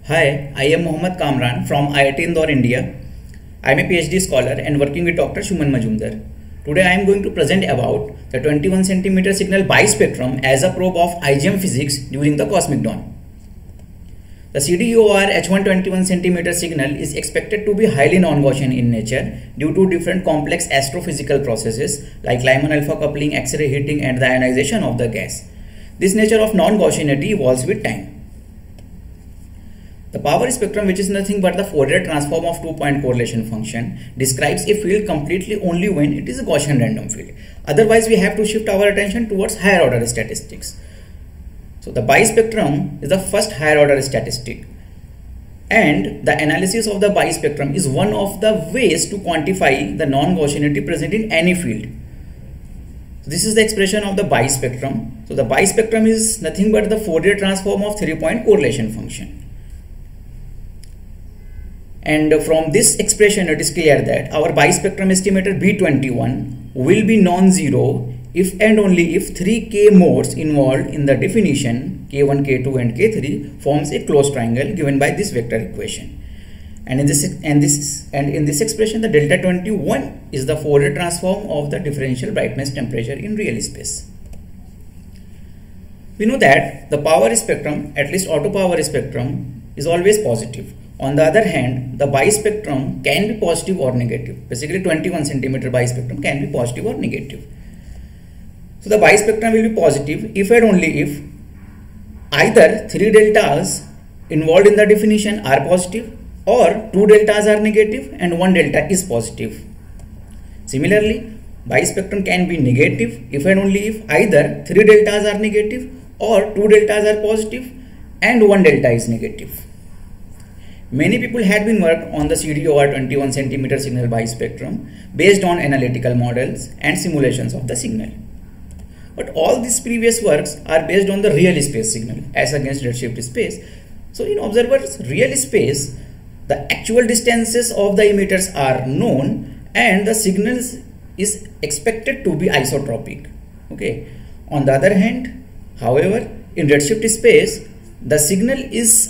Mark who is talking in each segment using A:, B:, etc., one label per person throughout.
A: Hi, I am Mohammad Kamran from IIT Indore, India. I am a PhD scholar and working with Dr. Shuman Majumdar. Today I am going to present about the 21 cm signal bispectrum as a probe of IGM physics during the cosmic dawn. The CDOR H1 21 cm signal is expected to be highly non-Gaussian in nature due to different complex astrophysical processes like Lyman alpha coupling, X-ray heating and the ionization of the gas. This nature of non-Gaussianity evolves with time. The power spectrum, which is nothing but the Fourier transform of two-point correlation function, describes a field completely only when it is a Gaussian random field. Otherwise, we have to shift our attention towards higher order statistics. So the bispectrum is the first higher order statistic, and the analysis of the bispectrum is one of the ways to quantify the non-Gaussianity present in any field. So this is the expression of the bispectrum. So the bispectrum is nothing but the Fourier transform of three-point correlation function. And from this expression it is clear that our bispectrum estimator B21 will be non-zero if and only if 3k modes involved in the definition k1, k2 and k3 forms a closed triangle given by this vector equation. And in this expression the delta 21 is the Fourier transform of the differential brightness temperature in real space. We know that the power spectrum, at least auto power spectrum, is always positive. On the other hand, the bispectrum can be positive or negative. Basically 21 cm bispectrum can be positive or negative. So the bispectrum will be positive if and only if either 3 deltas involved in the definition are positive or 2 deltas are negative and 1 delta is positive. Similarly, bispectrum can be negative if and only if either 3 deltas are negative or 2 deltas are positive and 1 delta is negative. Many people had been worked on the CDOR 21 cm signal bispectrum based on analytical models and simulations of the signal. But all these previous works are based on the real space signal as against redshift space. So in observer's real space, the actual distances of the emitters are known and the signals is expected to be isotropic. Okay. On the other hand, however, in redshift space, the signal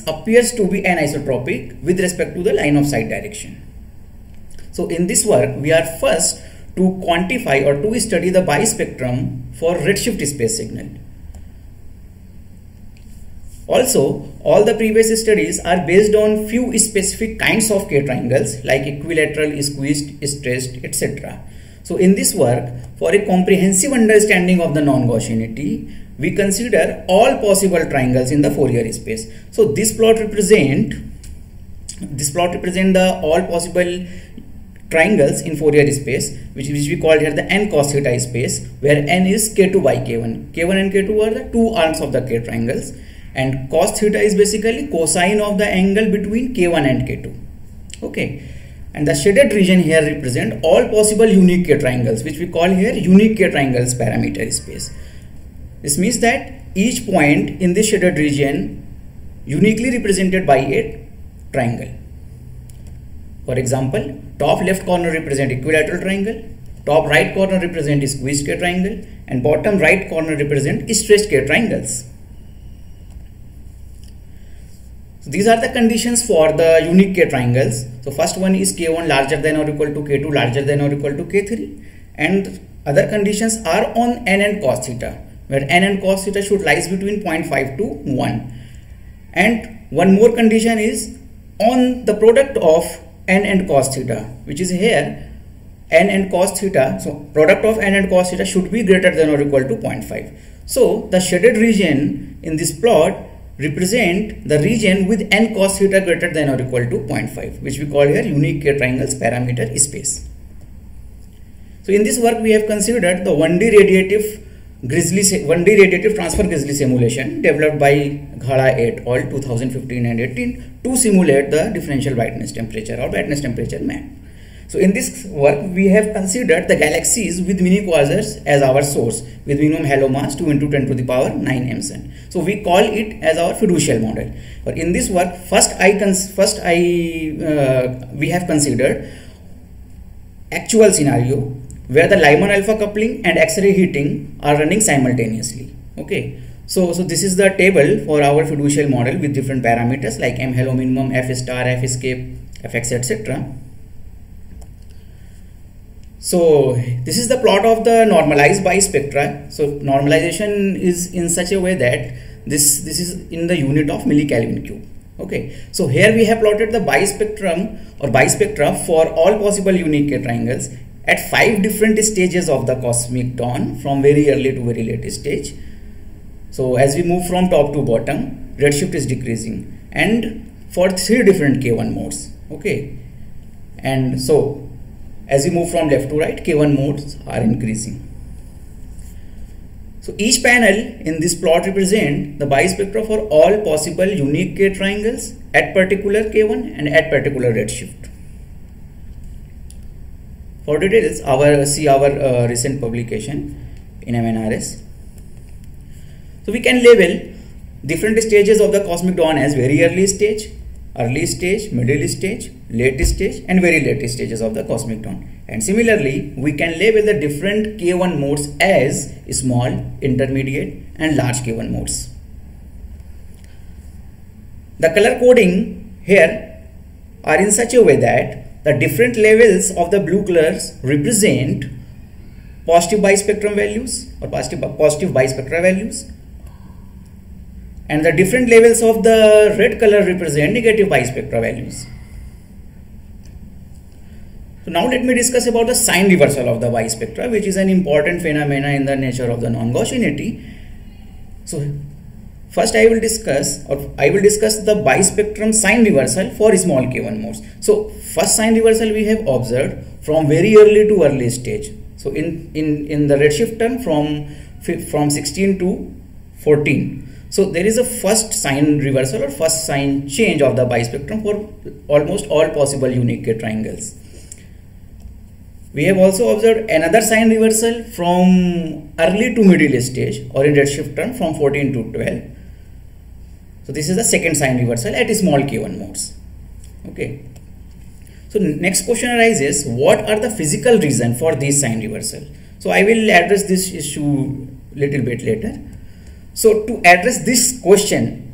A: appears to be anisotropic with respect to the line of sight direction. So in this work, we are first to quantify or to study the bispectrum for redshift space signal. Also, all the previous studies are based on few specific kinds of K triangles like equilateral, squeezed, stressed, etc. So in this work, for a comprehensive understanding of the non-Gaussianity, we consider all possible triangles in the Fourier space. So this plot represent the all possible triangles in Fourier space, which we call here the n cos theta space, where n is k2 by k1. K1 and k2 are the two arms of the K triangles, and cos theta is basically cosine of the angle between k1 and k2. Okay, and the shaded region here represent all possible unique K triangles, which we call here unique K triangles parameter space. This means that each point in this shaded region uniquely represented by a triangle. For example, top left corner represent equilateral triangle, top right corner represent squeezed K triangle, and bottom right corner represent stressed K triangles. So these are the conditions for the unique K triangles. So first one is K1 larger than or equal to K2 larger than or equal to K3, and other conditions are on n and cos theta, where n and cos theta should lies between 0.5 to 1. And one more condition is on the product of n and cos theta, which is here n and cos theta. So product of n and cos theta should be greater than or equal to 0.5. So the shaded region in this plot represent the region with n cos theta greater than or equal to 0.5, which we call here unique K triangles parameter space. So in this work we have considered the 1D radiative transfer Grizzly simulation developed by Ghada et al. 2015 and 18 to simulate the differential brightness temperature or brightness temperature map. So in this work we have considered the galaxies with mini quasars as our source with minimum halo mass 2 into 10 to the power 9 MSN. So we call it as our fiducial model. But in this work we have considered actual scenario where the Lyman alpha coupling and X-ray heating are running simultaneously. Okay, So this is the table for our fiducial model with different parameters like M hello minimum, F star, F escape, Fx, etc. So this is the plot of the normalized bispectra. So normalization is in such a way that this is in the unit of millikelvin cube. Okay, so here we have plotted the bispectrum or bispectra for all possible unique K triangles at 5 different stages of the cosmic dawn, from very early to very late stage. So as we move from top to bottom, redshift is decreasing, and for 3 different K1 modes. Okay, and so as we move from left to right, K1 modes are increasing. So each panel in this plot represent the bispectra for all possible unique K triangles at particular K1 and at particular redshift. For details, see our recent publication in MNRS. So we can label different stages of the cosmic dawn as very early stage, middle stage, late stage, and very late stages of the cosmic dawn. And similarly, we can label the different K1 modes as small, intermediate, and large K1 modes. The color coding here are in such a way that the different levels of the blue colors represent positive bispectrum values or positive bispectra values, and the different levels of the red color represent negative bispectra values. So now let me discuss about the sign reversal of the bispectra, which is an important phenomena in the nature of the non-Gaussianity. So first I will discuss the bispectrum sign reversal for small K1 modes. So first sign reversal we have observed from very early to early stage. So in the redshift term from 16 to 14. So there is a first sign reversal or first sign change of the bispectrum for almost all possible unique K triangles. We have also observed another sign reversal from early to middle stage, or in redshift term from 14 to 12. So this is the second sign reversal at small K1 modes. Okay. So next question arises, what are the physical reason for this sign reversal? So I will address this issue little bit later. So to address this question,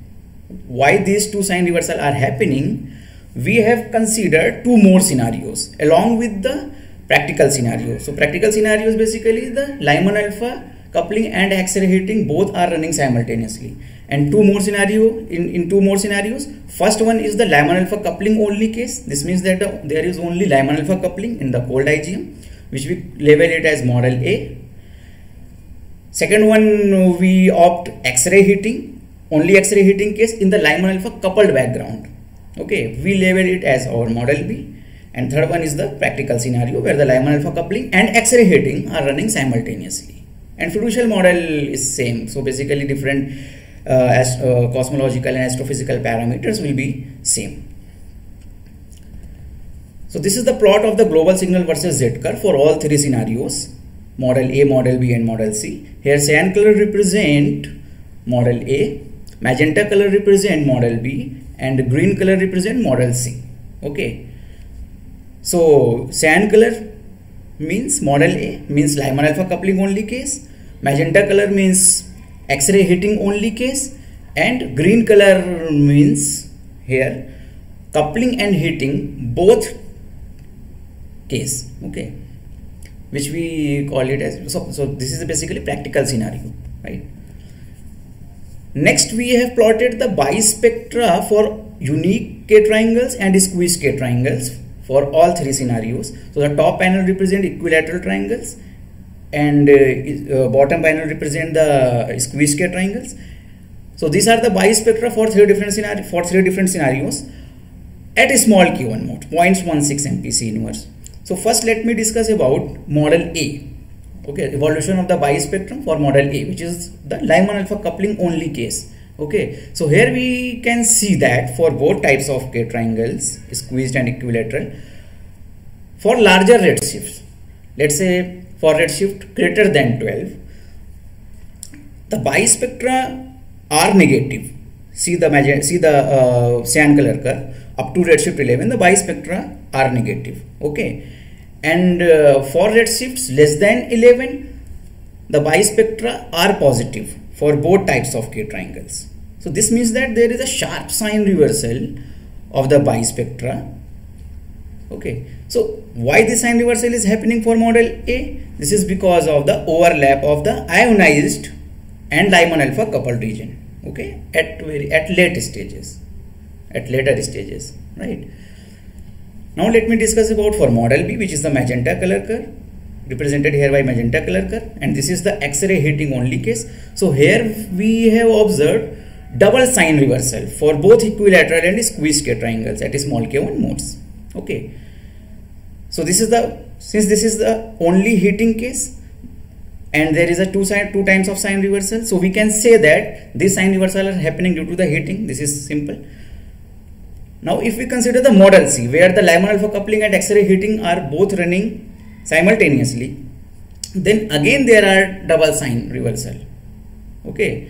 A: why these two sign reversal are happening, we have considered 2 more scenarios along with the practical scenario. So practical scenario is basically the Lyman alpha coupling and X-ray heating both are running simultaneously. And 2 more scenario in 2 more scenarios. First one is the Lyman alpha coupling only case. This means that there is only Lyman alpha coupling in the cold IgM, which we label it as model A. Second one, we opt X-ray heating, only X-ray heating case in the Lyman alpha coupled background. Okay, we label it as our model B. And third one is the practical scenario where the Lyman alpha coupling and X-ray heating are running simultaneously. And fiducial model is same. So basically different cosmological and astrophysical parameters will be same. So this is the plot of the global signal versus Z curve for all 3 scenarios, model A, model B, and model C. Here cyan color represent model A, magenta color represent model B, and green color represent model C. Okay. So cyan color means model A, means Lyman alpha coupling only case, magenta color means X-ray heating only case, and green color means here coupling and heating both case. Okay, which we call it as, so this is basically practical scenario, right? Next we have plotted the bispectra for unique K triangles and squeezed K triangles for all 3 scenarios. So the top panel represent equilateral triangles and bottom panel represent the squeezed K triangles. So these are the bispectra for 3 different scenarios at a small K1 mode, 0.16 MPC inverse. So first let me discuss about model A. Okay, evolution of the bispectrum for model A, which is the Lyman alpha coupling only case. Okay, so here we can see that for both types of K triangles, squeezed and equilateral, for larger redshifts, let's say for redshift greater than 12, the bispectra are negative. See the cyan color curve up to redshift 11, the bispectra are negative. Okay, and for redshifts less than 11, the bispectra are positive for both types of K triangles. So this means that there is a sharp sign reversal of the bispectra. Okay, so why this sign reversal is happening for model A? This is because of the overlap of the ionized and Lyman alpha coupled region. Okay, at later stages, right? Now let me discuss about for model B, which is the magenta color curve, represented here by magenta color curve, and this is the X-ray heating only case. So here we have observed double sign reversal for both equilateral and squeezed K triangles at small k1 modes. Okay, so this is since this is the only heating case and there is a two times of sign reversal, so we can say that this sign reversal are happening due to the heating. This is simple. Now if we consider the model C, where the Lyman alpha coupling and X-ray heating are both running simultaneously, then again there are double sign reversal. Okay,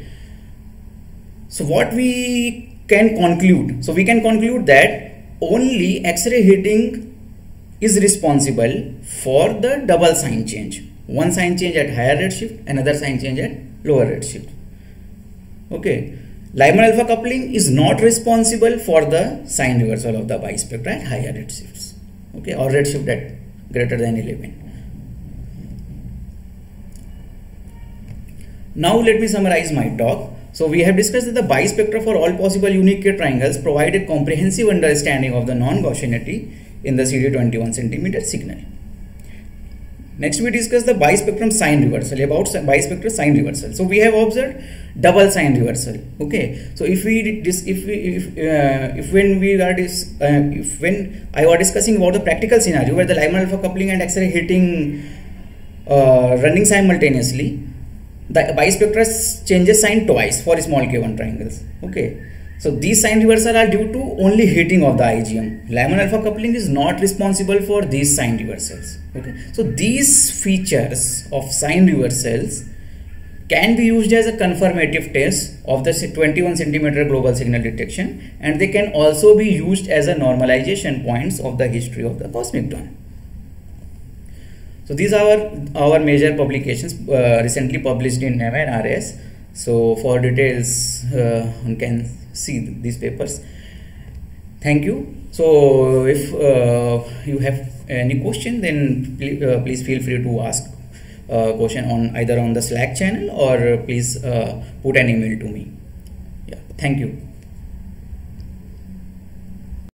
A: so what we can conclude? So we can conclude that only X-ray heating is responsible for the double sign change. One sign change at higher redshift, another sign change at lower redshift. Okay, Lyman alpha coupling is not responsible for the sign reversal of the bispectra at higher redshifts. Okay, or redshift at greater than 11. Now let me summarize my talk. So we have discussed that the bispectra for all possible unique K triangles provide a comprehensive understanding of the non-Gaussianity in the CD21 cm signal. Next we discuss the bispectrum sign reversal, about bispectral sign reversal. So we have observed double sign reversal. Okay, so when I was discussing about the practical scenario where the Lyman alpha coupling and X-ray heating running simultaneously, the bispectra changes sign twice for small k1 triangles. Okay, so these sign reversal are due to only heating of the IgM. Lyman alpha coupling is not responsible for these sign reversals. Okay, so these features of sign reversals can be used as a confirmative test of the 21 cm global signal detection, and they can also be used as a normalization points of the history of the cosmic dawn. So these are our major publications recently published in NAMA and RS. So for details one can see these papers. Thank you. So if you have any question, then please feel free to ask question on either on the Slack channel, or please put an email to me. Yeah, thank you.